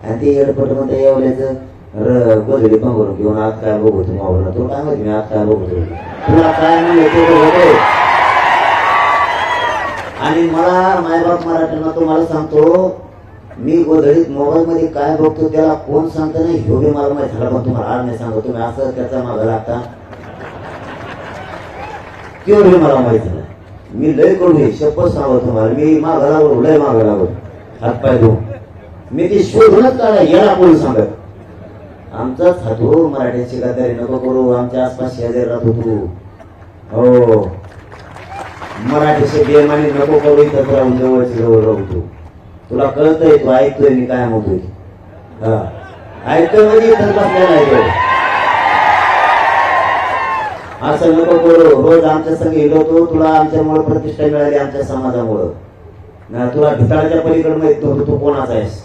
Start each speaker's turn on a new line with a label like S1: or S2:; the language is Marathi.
S1: आणि ते एअरपोर्ट मध्ये येवल्याचं गोधडी पण करून घेऊन आज काय बघतो मोबाईल तो काय माहिती मी आज काय बघतो तुला काय म्हणतो. आणि मला मायबाप मराठ्यांना तुम्हाला सांगतो मी गोधडीत मोबाईल मध्ये काय बघतो त्याला कोण सांगतं नाही ह्यो बी मला माहिती झाला पण तुम्हाला आज नाही सांगतो तुम्ही असं त्याचा मागं लागता त्यो बी मला माहिती झालं. मी लय कडू शपथ सांगतो तुम्हाला मी मागं लागलो लय मागं लागलो हातपाय धुवून मी ते शोधूनच काढा याला कोण सांगत आमचाच हातो मराठ्याची गद्दारी नको करू आमच्या आसपास शेजारी राहतो तू हो मराठीचे बेमानी नको करू इथं राहून जवळची जवळ राहतो तुला कळतंय तू ऐकतोय मी काय म्हणतोय हा ऐकतोय म्हणजे इथं बसलेला आहे असं नको करू रोज आमच्या संग हिंडवतो तुला आमच्यामुळे प्रतिष्ठा मिळाली आमच्या समाजामुळं तुला भिताळाच्या पलीकडे माहित नव्हतं तू कोणाचा आहेस